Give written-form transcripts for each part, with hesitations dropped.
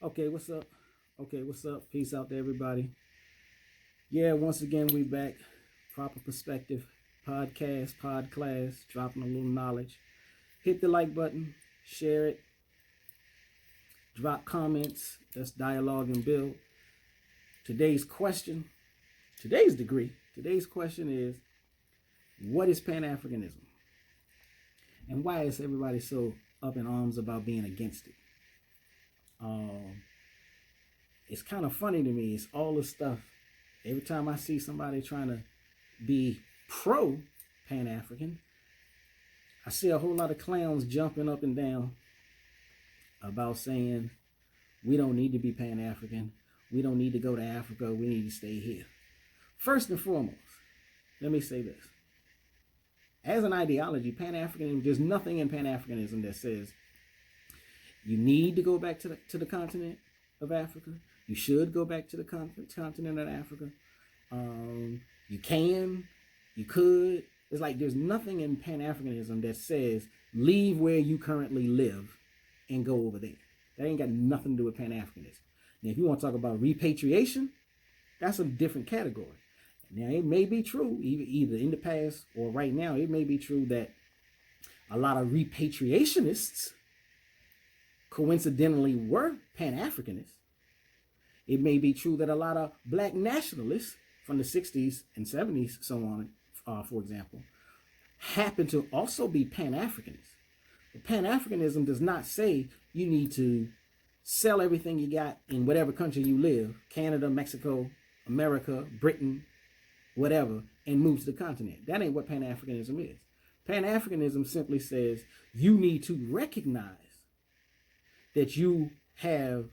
Okay, what's up? Okay, what's up? Peace out to everybody. Yeah, once again, we back. Proper Perspective podcast, pod class, dropping a little knowledge. Hit the like button, share it, drop comments. Let's dialogue and build. Today's question, today's degree, today's question is, what is Pan-Africanism? And why is everybody so up in arms about being against it? It's kind of funny to me. It's all the stuff. Every time I see somebody trying to be pro Pan-African, I see a whole lot of clowns jumping up and down about saying we don't need to be Pan-African. We don't need to go to Africa. We need to stay here. First and foremost, let me say this. As an ideology, Pan-Africanism, there's nothing in Pan-Africanism that says you need to go back to the continent of Africa. You should go back to the continent of Africa. You can, you could. It's like there's nothing in Pan-Africanism that says leave where you currently live and go over there. That ain't got nothing to do with Pan-Africanism. Now, if you want to talk about repatriation, that's a different category. Now, it may be true, either in the past or right now, it may be true that a lot of repatriationists coincidentally were Pan-Africanists. It may be true that a lot of black nationalists from the 60s and 70s, so on, for example, happen to also be Pan-Africanists. But Pan-Africanism does not say you need to sell everything you got in whatever country you live, Canada, Mexico, America, Britain, whatever, and move to the continent. That ain't what Pan-Africanism is. Pan-Africanism simply says you need to recognize that you have,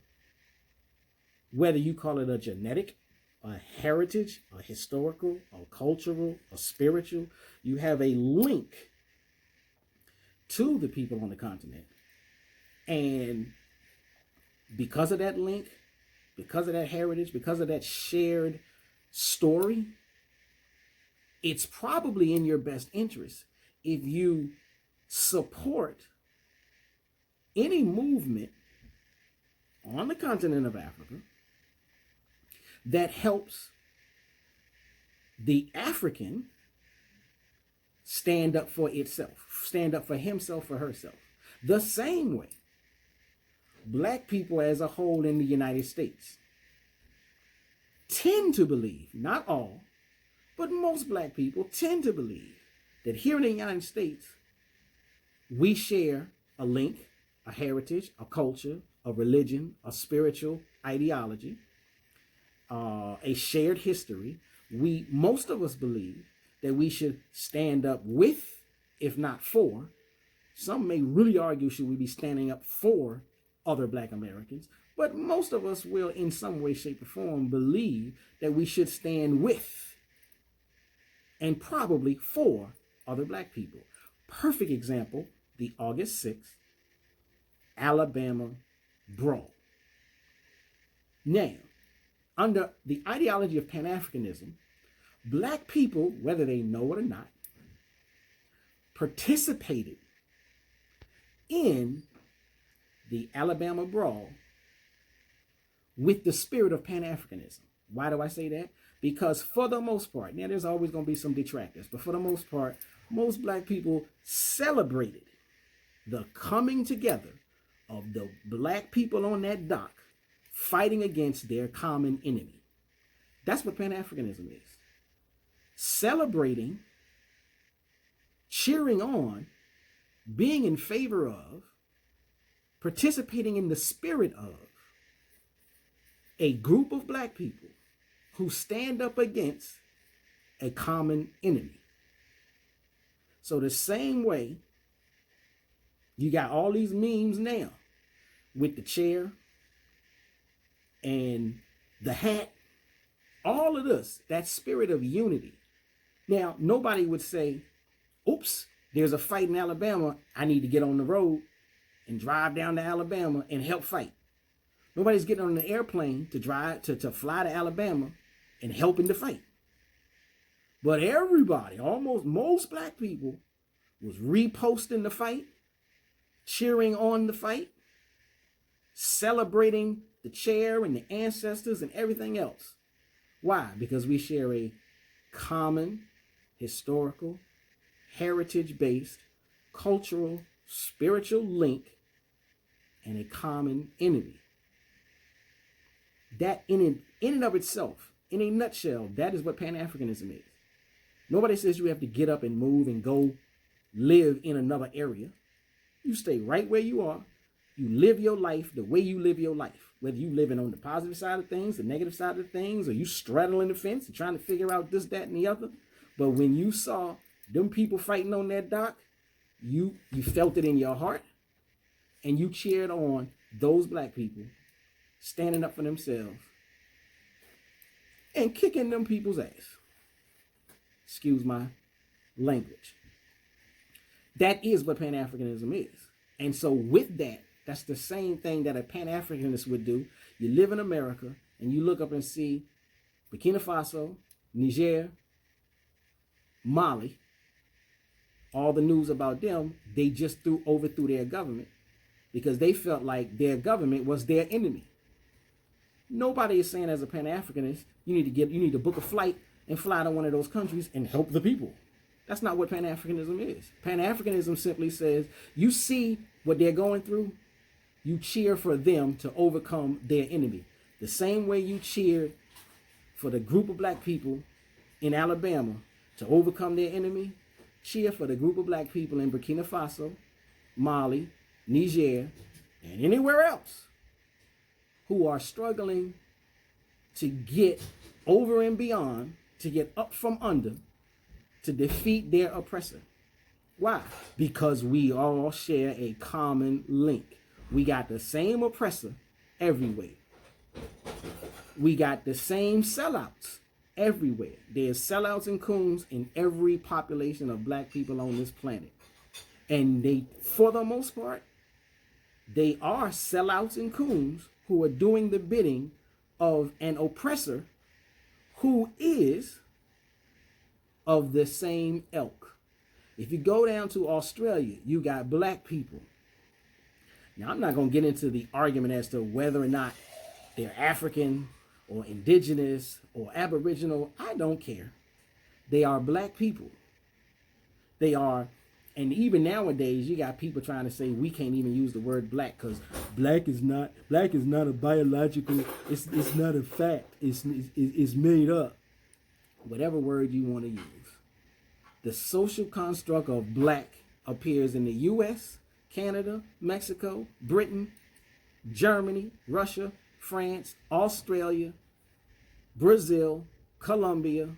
whether you call it a genetic, a heritage, a historical, a cultural, a spiritual, you have a link to the people on the continent. And because of that link, because of that heritage, because of that shared story, it's probably in your best interest if you support any movement on the continent of Africa that helps the African stand up for itself, stand up for himself or herself. The same way black people as a whole in the United States tend to believe, not all, but most black people tend to believe that here in the United States, we share a link, a heritage, a culture, a religion, a spiritual ideology, a shared history. Most of us believe that we should stand up with, if not for. Some may really argue, should we be standing up for other black Americans? But most of us will, in some way, shape, or form, believe that we should stand with and probably for other black people. Perfect example, the August 6th Alabama brawl. Now, under the ideology of Pan-Africanism, black people, whether they know it or not, participated in the Alabama brawl with the spirit of Pan-Africanism. Why do I say that? Because for the most part, now there's always going to be some detractors, but for the most part, most black people celebrated the coming together of the black people on that dock fighting against their common enemy. That's what Pan-Africanism is. Celebrating, cheering on, being in favor of, participating in the spirit of a group of black people who stand up against a common enemy. So the same way you got all these memes now with the chair and the hat, all of this, that spirit of unity. Now, nobody would say, oops, there's a fight in Alabama. I need to get on the road and drive down to Alabama and help fight. Nobody's getting on an airplane to fly to Alabama and helping the fight. But everybody, almost most black people, was reposting the fight, cheering on the fight, celebrating the chair and the ancestors and everything else. Why? Because we share a common, historical, heritage-based, cultural, spiritual link and a common enemy. That in and of itself, in a nutshell, that is what Pan-Africanism is. Nobody says you have to get up and move and go live in another area. You stay right where you are. You live your life the way you live your life. Whether you living on the positive side of things, the negative side of things, or you straddling the fence and trying to figure out this, that, and the other. But when you saw them people fighting on that dock, you felt it in your heart, and you cheered on those black people standing up for themselves and kicking them people's ass. Excuse my language. That is what Pan-Africanism is. And so with that, that's the same thing that a Pan-Africanist would do. You live in America and you look up and see Burkina Faso, Niger, Mali, all the news about them, they just overthrew their government because they felt like their government was their enemy. Nobody is saying as a Pan-Africanist, you need to book a flight and fly to one of those countries and help the people. That's not what Pan-Africanism is. Pan-Africanism simply says, you see what they're going through, you cheer for them to overcome their enemy. The same way you cheered for the group of black people in Alabama to overcome their enemy, cheer for the group of black people in Burkina Faso, Mali, Niger, and anywhere else who are struggling to get over and beyond, to get up from under, to defeat their oppressor. Why? Because we all share a common link. We got the same oppressor everywhere. We got the same sellouts everywhere. There's sellouts and coons in every population of black people on this planet. And they, for the most part, they are sellouts and coons who are doing the bidding of an oppressor who is of the same ilk. If you go down to Australia, you got black people. Now, I'm not going to get into the argument as to whether or not they're African or indigenous or aboriginal. I don't care. They are black people. They are, and even nowadays, you got people trying to say we can't even use the word black because black is not a biological, it's not a fact. It's made up. Whatever word you want to use. The social construct of black appears in the U.S., Canada, Mexico, Britain, Germany, Russia, France, Australia, Brazil, Colombia,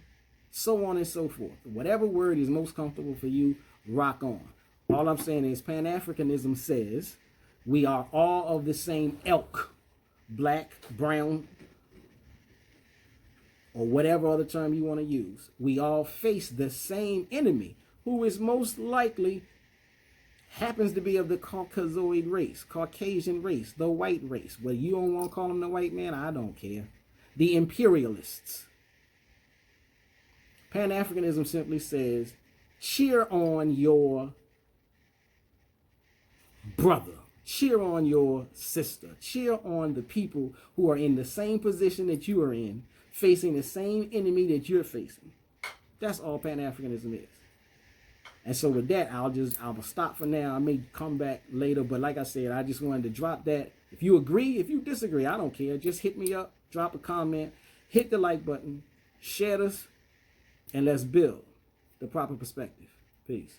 so on and so forth. Whatever word is most comfortable for you, rock on. All I'm saying is Pan-Africanism says we are all of the same ilk, black, brown, or whatever other term you want to use. We all face the same enemy, who is most likely happens to be of the Caucasoid race, Caucasian race, the white race. Well, you don't want to call them the white man? I don't care. The imperialists. Pan-Africanism simply says, cheer on your brother. Cheer on your sister. Cheer on the people who are in the same position that you are in, facing the same enemy that you're facing. That's all Pan-Africanism is. And so with that, I'll stop for now. I may come back later, but like I said, I just wanted to drop that. If you agree, if you disagree, I don't care. Just hit me up, drop a comment, hit the like button, share this, and let's build the proper perspective. Peace.